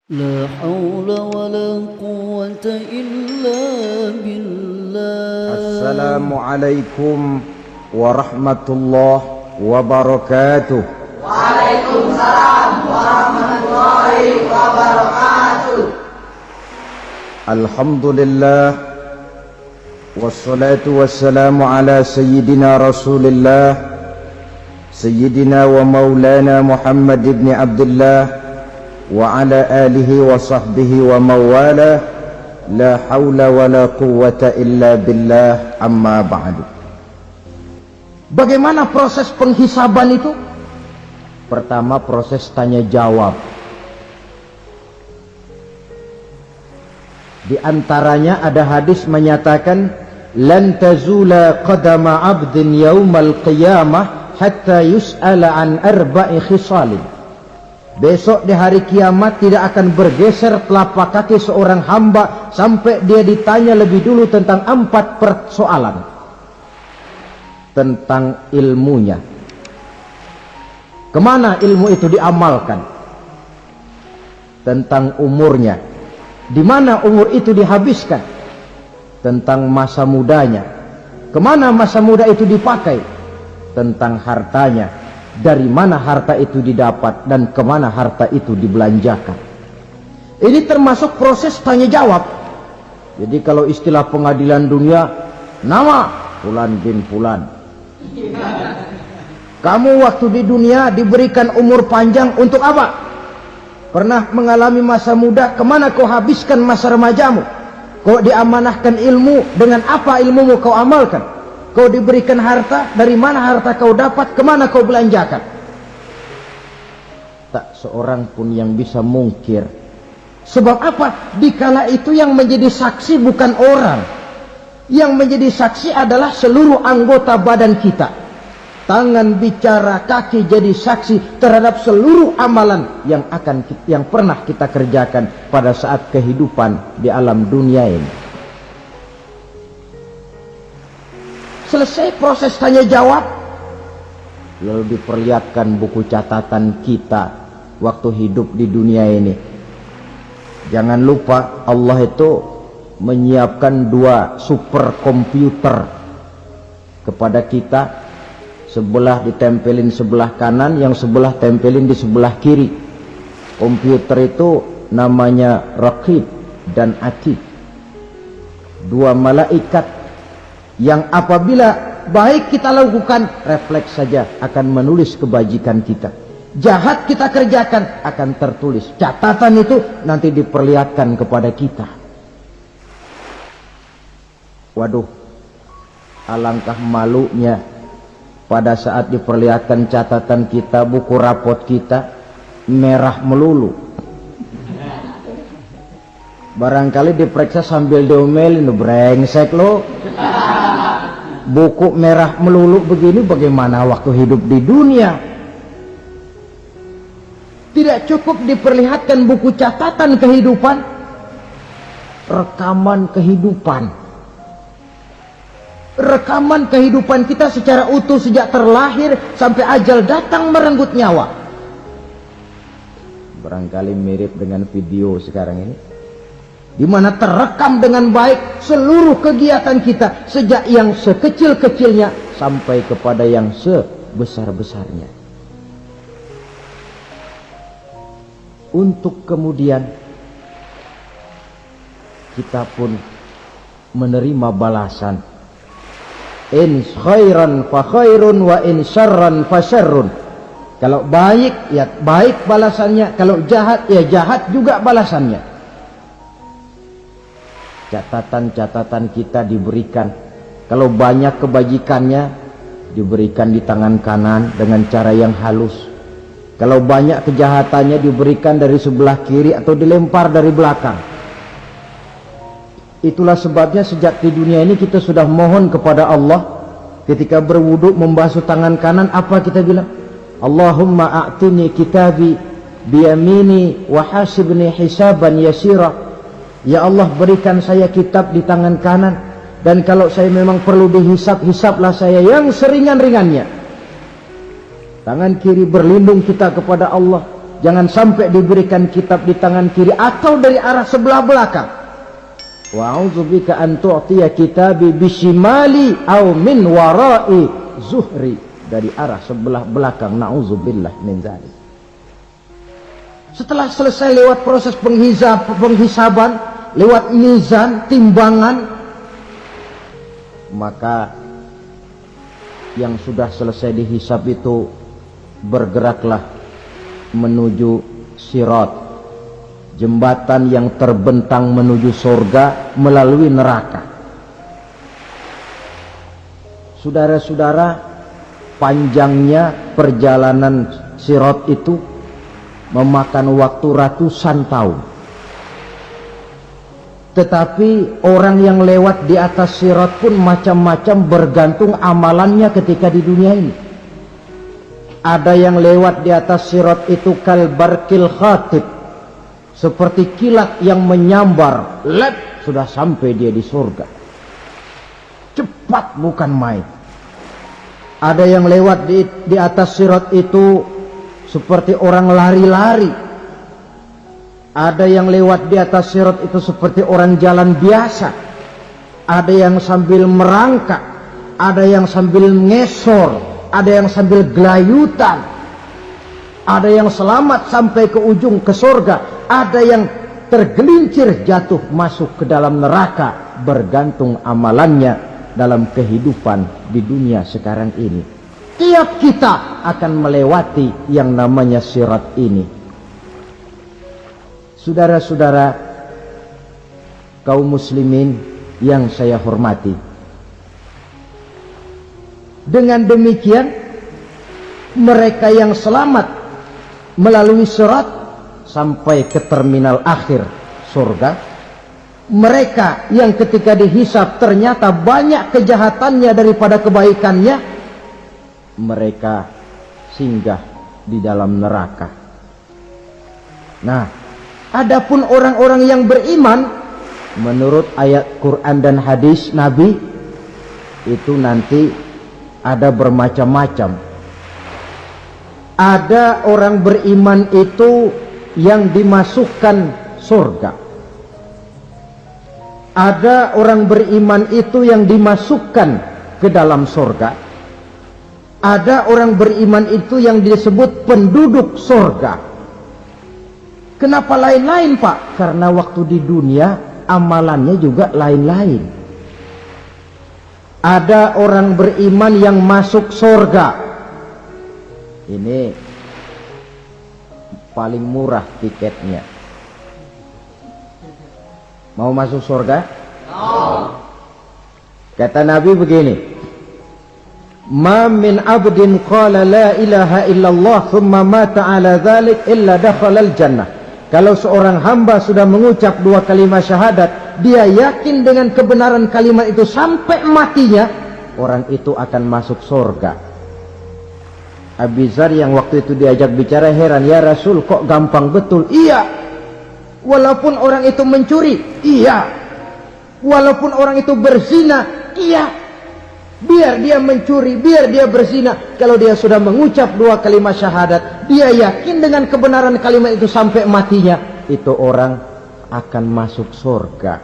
لا حول ولا قوة إلا بالله. السلام عليكم ورحمة الله وبركاته. وعليكم السلام ورحمة الله وبركاته. الحمد لله والصلاة والسلام على سيدنا رسول الله سيدنا ومولانا محمد بن عبد الله وعلى آله وصحبه ومواله لا حول ولا قوة إلا بالله أما بعد. Bagaimana proses penghisaban itu? Pertama, proses tanya jawab. Di antaranya ada hadis menyatakan lan tazula qadama 'abdin yaumal qiyamah hatta yus'ala an arba'i khisalin. Besok di hari kiamat tidak akan bergeser telapak kaki seorang hamba sampai dia ditanya lebih dulu tentang 4 persoalan. Tentang ilmunya. Kemana ilmu itu diamalkan? Tentang umurnya. Di mana umur itu dihabiskan? Tentang masa mudanya. Kemana masa muda itu dipakai? Tentang hartanya. Dari mana harta itu didapat dan kemana harta itu dibelanjakan. Ini termasuk proses tanya jawab. Jadi kalau istilah pengadilan dunia, nama Fulan bin Fulan. Kamu waktu di dunia diberikan umur panjang untuk apa? Pernah mengalami masa muda, kemana kau habiskan masa remajamu? Kau diamanahkan ilmu, dengan apa ilmumu kau amalkan? Kau diberikan harta, dari mana harta kau dapat, kemana kau belanjakan? Tak seorang pun yang bisa mungkir. Sebab apa? Dikala itu yang menjadi saksi bukan orang. Yang menjadi saksi adalah seluruh anggota badan kita. Tangan bicara, kaki jadi saksi terhadap seluruh amalan yang pernah kita kerjakan pada saat kehidupan di alam dunia ini. Selesai proses tanya jawab, lalu diperlihatkan buku catatan kita waktu hidup di dunia ini. Jangan lupa Allah itu menyiapkan 2 superkomputer kepada kita. Sebelah ditempelin sebelah kanan, yang sebelah tempelin di sebelah kiri. Komputer itu namanya Raqib dan Atid. 2 malaikat yang apabila baik kita lakukan, refleks saja akan menulis kebajikan kita. Jahat kita kerjakan, akan tertulis. Catatan itu nanti diperlihatkan kepada kita. Waduh, alangkah malunya pada saat diperlihatkan catatan kita, buku rapot kita merah melulu. Barangkali diperiksa sambil diomelin, brengsek lo. Buku merah melulu begini, bagaimana waktu hidup di dunia? Tidak cukup diperlihatkan buku catatan kehidupan, rekaman kehidupan. Rekaman kehidupan kita secara utuh sejak terlahir sampai ajal datang merenggut nyawa. Barangkali mirip dengan video sekarang ini, di mana terekam dengan baik seluruh kegiatan kita sejak yang sekecil-kecilnya sampai kepada yang sebesar-besarnya. Untuk kemudian kita pun menerima balasan. In khairan fa khairun wa in syarran fa syarrun. Kalau baik ya baik balasannya, kalau jahat ya jahat juga balasannya. Catatan-catatan kita diberikan. Kalau banyak kebajikannya diberikan di tangan kanan dengan cara yang halus. Kalau banyak kejahatannya diberikan dari sebelah kiri atau dilempar dari belakang. Itulah sebabnya sejak di dunia ini kita sudah mohon kepada Allah. Ketika berwudu membasuh tangan kanan, apa kita bilang? Allahumma a'tini kitabi biyamini wa hasibni hisaban yasira. Ya Allah, berikan saya kitab di tangan kanan, dan kalau saya memang perlu dihisap, hisaplah saya yang seringan-ringannya. Tangan kiri berlindung kita kepada Allah. jangan sampai diberikan kitab di tangan kiri atau dari arah sebelah belakang. Wa a'udzubika an tu'tiya kitabi bishimali aw min wara'i zuhri, dari arah sebelah belakang. Na'udzubillah min dzalik. Setelah selesai lewat proses penghisaban, lewat mizan, timbangan, maka yang sudah selesai dihisab itu bergeraklah menuju sirat, jembatan yang terbentang menuju surga melalui neraka. Saudara-saudara, panjangnya perjalanan sirat itu memakan waktu ratusan tahun. Tetapi orang yang lewat di atas sirat pun macam-macam, bergantung amalannya ketika di dunia ini. Ada yang lewat di atas sirat itu kalbarkil khatib, seperti kilat yang menyambar, lep, sudah sampai dia di surga. Cepat bukan main. Ada yang lewat di atas sirat itu seperti orang lari-lari. Ada yang lewat di atas sirat itu seperti orang jalan biasa. Ada yang sambil merangkak, ada yang sambil ngesor, ada yang sambil gelayutan, ada yang selamat sampai ke ujung ke surga, ada yang tergelincir jatuh masuk ke dalam neraka, bergantung amalannya dalam kehidupan di dunia sekarang ini. Tiap kita akan melewati yang namanya sirat ini. Saudara-saudara kaum muslimin yang saya hormati, dengan demikian mereka yang selamat melalui sirat sampai ke terminal akhir surga, mereka yang ketika dihisab ternyata banyak kejahatannya daripada kebaikannya, mereka singgah di dalam neraka. Nah, adapun orang-orang yang beriman menurut ayat Quran dan hadis Nabi itu nanti ada bermacam-macam. Ada orang beriman itu yang dimasukkan surga. Ada orang beriman itu yang dimasukkan ke dalam surga. Ada orang beriman itu yang disebut penduduk surga. Kenapa lain-lain, Pak? Karena waktu di dunia amalannya juga lain-lain. Ada orang beriman yang masuk surga. Ini paling murah tiketnya. Mau masuk surga? Kata Nabi begini, ma min abdin qala la ilaha illallah thumma mata ala dhalik illa dakhalal jannah. Kalau seorang hamba sudah mengucap dua kalimat syahadat, dia yakin dengan kebenaran kalimat itu sampai matinya, orang itu akan masuk surga. Abi Dzar yang waktu itu diajak bicara heran, ya Rasul kok gampang betul? Iya, walaupun orang itu mencuri, iya, walaupun orang itu berzina, iya, biar dia mencuri, biar dia berzina, kalau dia sudah mengucap dua kalimat syahadat, dia yakin dengan kebenaran kalimat itu sampai matinya, itu orang akan masuk surga.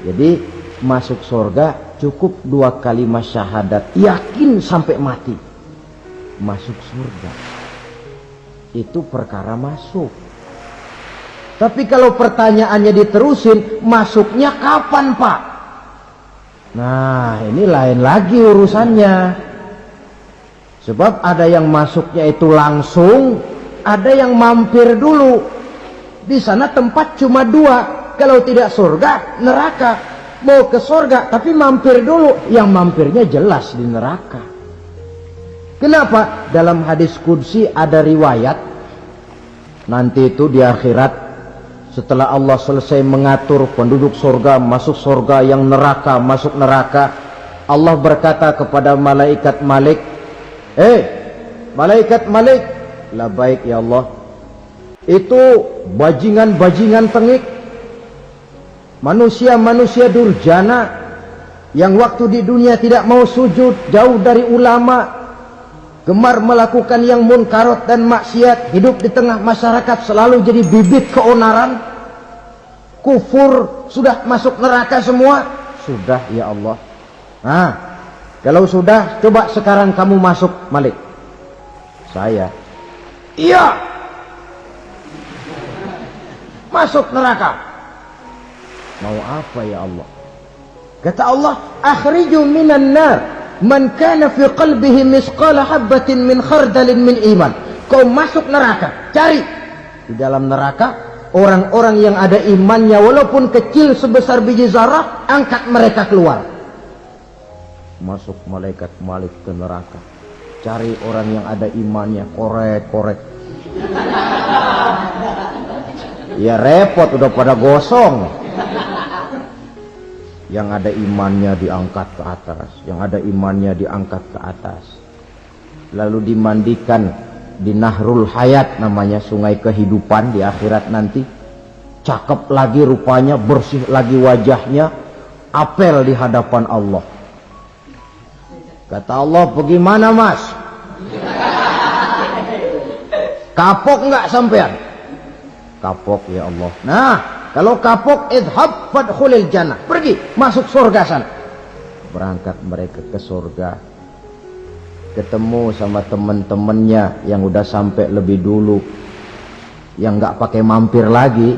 Jadi masuk surga cukup dua kalimat syahadat, yakin sampai mati, masuk surga. Itu perkara masuk. Tapi kalau pertanyaannya diterusin, masuknya kapan, Pak? Nah, ini lain lagi urusannya. Sebab ada yang masuknya itu langsung, ada yang mampir dulu. Di sana tempat cuma dua, kalau tidak surga, neraka. Mau ke surga tapi mampir dulu, yang mampirnya jelas di neraka. Kenapa? Dalam hadis qudsi ada riwayat, nanti itu di akhirat, setelah Allah selesai mengatur penduduk surga masuk surga, yang neraka masuk neraka, Allah berkata kepada malaikat Malik, malaikat Malik, labaik ya Allah, itu bajingan-bajingan tengik, manusia-manusia durjana yang waktu di dunia tidak mau sujud, jauh dari ulama, gemar melakukan yang munkarat dan maksiat, hidup di tengah masyarakat selalu jadi bibit keonaran, kufur, sudah masuk neraka semua. Sudah ya Allah. Nah, kalau sudah, coba sekarang kamu masuk, Malik. Saya, iya, masuk neraka. Mau apa ya Allah? Kata Allah, akhriju minan nar man kana fi qalbihi misqala habbatin min khardalin min iman. Kau masuk neraka, cari di dalam neraka orang-orang yang ada imannya walaupun kecil sebesar biji zarah, angkat mereka keluar. Masuk malaikat Malik ke neraka, cari orang yang ada imannya, korek. Ya repot, udah pada gosong. Yang ada imannya diangkat ke atas, yang ada imannya diangkat ke atas, lalu dimandikan di Nahrul Hayat, namanya sungai kehidupan di akhirat nanti. Cakep lagi rupanya, bersih lagi wajahnya, apel di hadapan Allah. Kata Allah, bagaimana mas? Kapok nggak sampean? Kapok ya Allah. Nah, kalau kapok, idhab fadkhulil jannah, pergi masuk surga sana. Berangkat mereka ke surga, ketemu sama teman-temannya yang udah sampai lebih dulu, yang nggak pakai mampir lagi.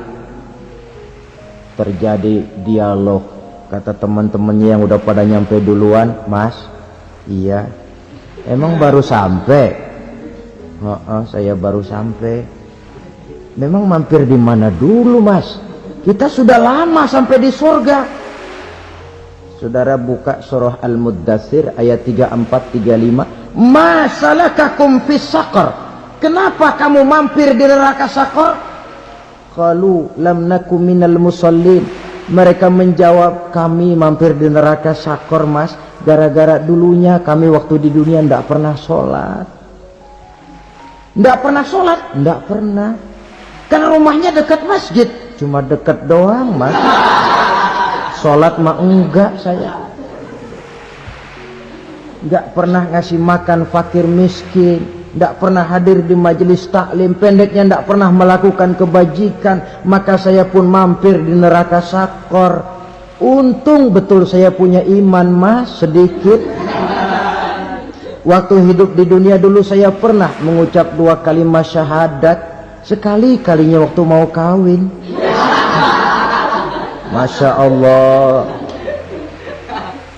Terjadi dialog. Kata teman-temannya yang udah pada nyampe duluan, mas, iya, emang baru sampai? Saya baru sampai. Memang mampir di mana dulu mas? Kita sudah lama sampai di surga. Saudara buka surah Al-Muddathir ayat 34-35. Ma salakakum fis saqar? Kenapa kamu mampir di neraka Saqar? Qalu lam nakum minal musallin. Mereka menjawab, kami mampir di neraka Saqar mas, gara-gara dulunya kami waktu di dunia ndak pernah sholat. Ndak pernah sholat? Ndak pernah. Karena rumahnya dekat masjid. Cuma dekat doang mas. Sholat mah enggak saya. Enggak pernah ngasih makan fakir miskin, enggak pernah hadir di majelis taklim, pendeknya enggak pernah melakukan kebajikan. Maka saya pun mampir di neraka Saqar. Untung betul saya punya iman mas, sedikit. Waktu hidup di dunia dulu saya pernah mengucap 2 kalimat syahadat, sekali-kalinya waktu mau kawin. Masya Allah.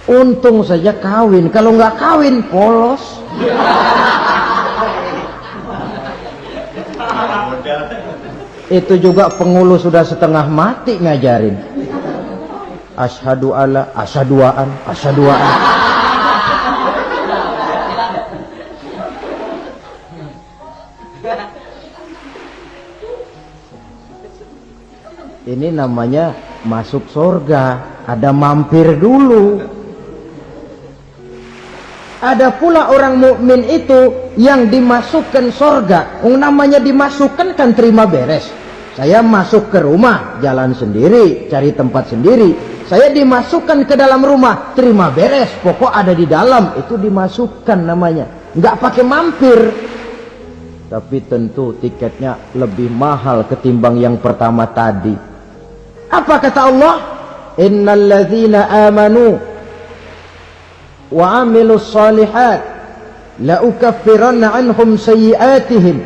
Untung saja kawin, kalau nggak kawin polos. Itu juga pengulu sudah setengah mati ngajarin. Asyhadu alla, asyaduaan, asyaduaan. Ini namanya masuk surga, ada mampir dulu. Ada pula orang mukmin itu yang dimasukkan surga. Namanya dimasukkan kan terima beres. Saya masuk ke rumah, jalan sendiri, cari tempat sendiri. Saya dimasukkan ke dalam rumah, terima beres, pokok ada di dalam, itu dimasukkan namanya. Nggak pakai mampir. Tapi tentu tiketnya lebih mahal ketimbang yang pertama tadi. Apa kata Allah? Innal ladzina amanu wa amilus solihat la ukaffiranna anhum sayyi'atihim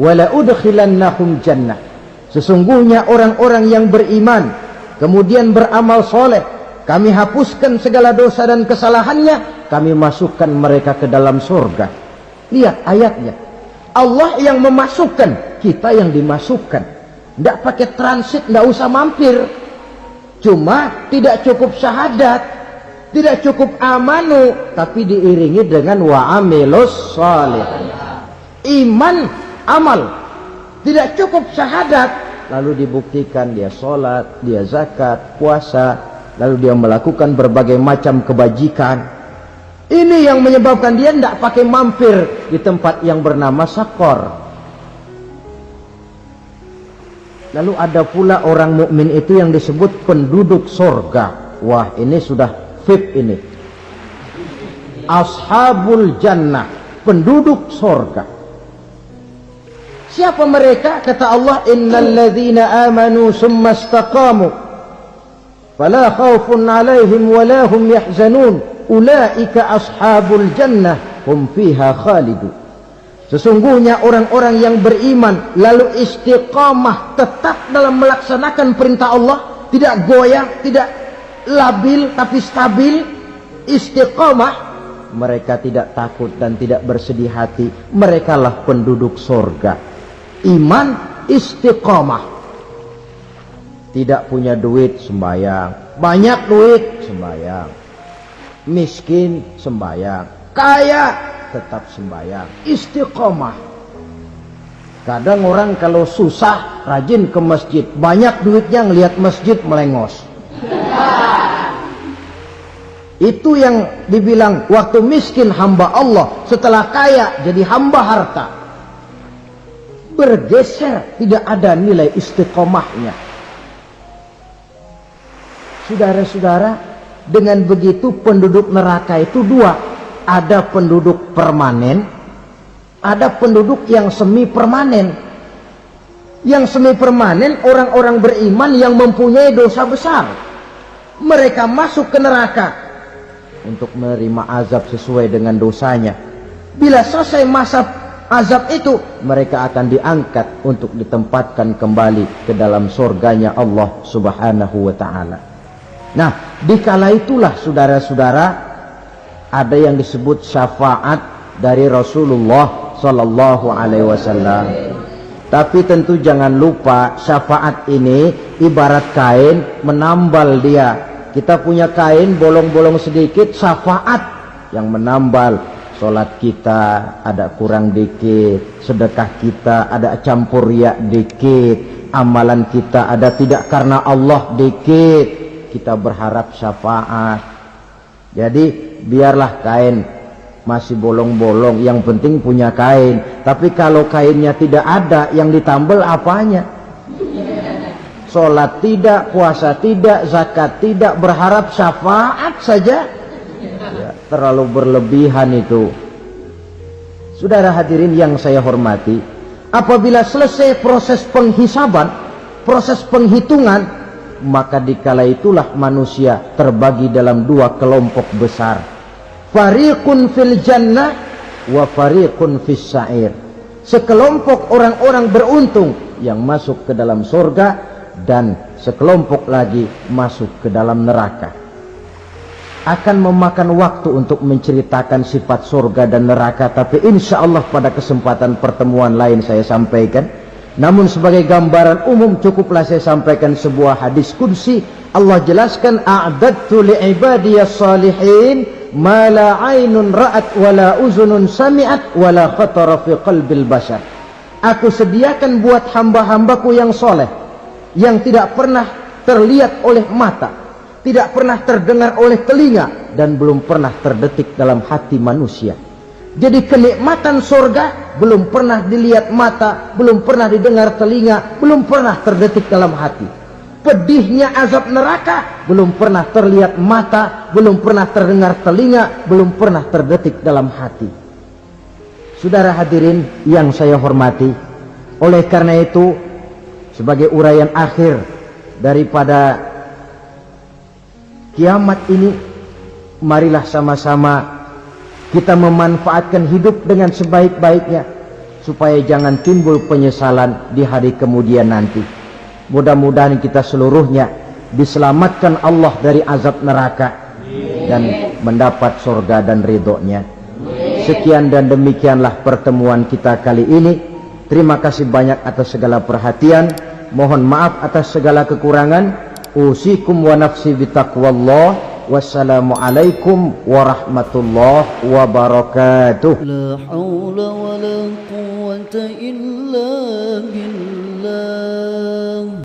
wa la udkhilannahum jannah. Sesungguhnya orang-orang yang beriman kemudian beramal soleh, kami hapuskan segala dosa dan kesalahannya, kami masukkan mereka ke dalam surga. Lihat ayatnya, Allah yang memasukkan, kita yang dimasukkan. Tidak pakai transit, tidak usah mampir. Cuma tidak cukup syahadat, tidak cukup amanu, tapi diiringi dengan wa'amilus salih. Iman, amal. Tidak cukup syahadat, lalu dibuktikan dia sholat, dia zakat, puasa, lalu dia melakukan berbagai macam kebajikan. Ini yang menyebabkan dia tidak pakai mampir di tempat yang bernama Saqar. Lalu ada pula orang mukmin itu yang disebut penduduk surga. Wah, ini sudah VIP ini. Ashabul jannah. penduduk sorga. Siapa mereka? Kata Allah, innal ladzina amanu summa istaqamu fala khaufun alaihim wala hum yahzanun ulaika ashabul jannah hum fiha khalidun. Sesungguhnya orang-orang yang beriman lalu istiqamah, tetap dalam melaksanakan perintah Allah, tidak goyang, tidak labil tapi stabil, istiqamah, mereka tidak takut dan tidak bersedih hati. Merekalah penduduk sorga. Iman, istiqamah. Tidak punya duit, sembahyang. Banyak duit, sembahyang. Miskin, sembahyang. Kaya, tetap sembahyang. Istiqamah. Kadang orang kalau susah rajin ke masjid, banyak duitnya ngelihat masjid melengos. Itu yang dibilang waktu miskin hamba Allah, setelah kaya jadi hamba harta. Bergeser, tidak ada nilai istiqomahnya. Saudara-saudara, dengan begitu penduduk neraka itu dua. Ada penduduk permanen, ada penduduk yang semi permanen. Yang semi permanen orang-orang beriman yang mempunyai dosa besar. Mereka masuk ke neraka untuk menerima azab sesuai dengan dosanya. Bila selesai masa azab itu, mereka akan diangkat untuk ditempatkan kembali ke dalam surganya Allah Subhanahu wa ta'ala. Nah, dikala itulah saudara-saudara, ada yang disebut syafaat dari Rasulullah Sallallahu Alaihi Wasallam. Tapi tentu jangan lupa, syafaat ini ibarat kain menambal dia. Kita punya kain bolong-bolong sedikit, syafaat yang menambal. Sholat kita ada kurang dikit, sedekah kita ada campur riak dikit, amalan kita ada tidak karena Allah dikit. Kita berharap syafaat. Jadi biarlah kain masih bolong-bolong, yang penting punya kain. Tapi kalau kainnya tidak ada, yang ditambal apanya? Sholat tidak, puasa tidak, zakat tidak, berharap syafaat saja, ya, terlalu berlebihan itu. Saudara hadirin yang saya hormati, apabila selesai proses penghisaban, proses penghitungan, maka dikala itulah manusia terbagi dalam dua kelompok besar. Fariqun fil jannah wa fariqun fis sa'ir. Sekelompok orang-orang beruntung yang masuk ke dalam surga, dan sekelompok lagi masuk ke dalam neraka. Akan memakan waktu untuk menceritakan sifat surga dan neraka, tapi insya Allah pada kesempatan pertemuan lain saya sampaikan. Namun sebagai gambaran umum cukuplah saya sampaikan sebuah hadis qudsi. Allah jelaskan, a'dadtu li'ibadiyas salihin ma la aynun ra'at wa la uzunun sami'at wa la khatara fi qalbil bashar. Aku sediakan buat hamba-hambaku yang soleh, yang tidak pernah terlihat oleh mata, tidak pernah terdengar oleh telinga, dan belum pernah terdetik dalam hati manusia. Jadi kenikmatan surga belum pernah dilihat mata, belum pernah didengar telinga, belum pernah terdetik dalam hati. Pedihnya azab neraka belum pernah terlihat mata, belum pernah terdengar telinga, belum pernah terdetik dalam hati. Saudara hadirin yang saya hormati, oleh karena itu, sebagai uraian akhir daripada kiamat ini, marilah sama-sama kita memanfaatkan hidup dengan sebaik-baiknya, supaya jangan timbul penyesalan di hari kemudian nanti. Mudah-mudahan kita seluruhnya diselamatkan Allah dari azab neraka dan mendapat surga dan ridhonya. Sekian dan demikianlah pertemuan kita kali ini. Terima kasih banyak atas segala perhatian. Mohon maaf atas segala kekurangan. Usikum wa nafsi bitaqwallah. Wassalamualaikum warahmatullahi wabarakatuh. La haula wa la quwwata illa billah.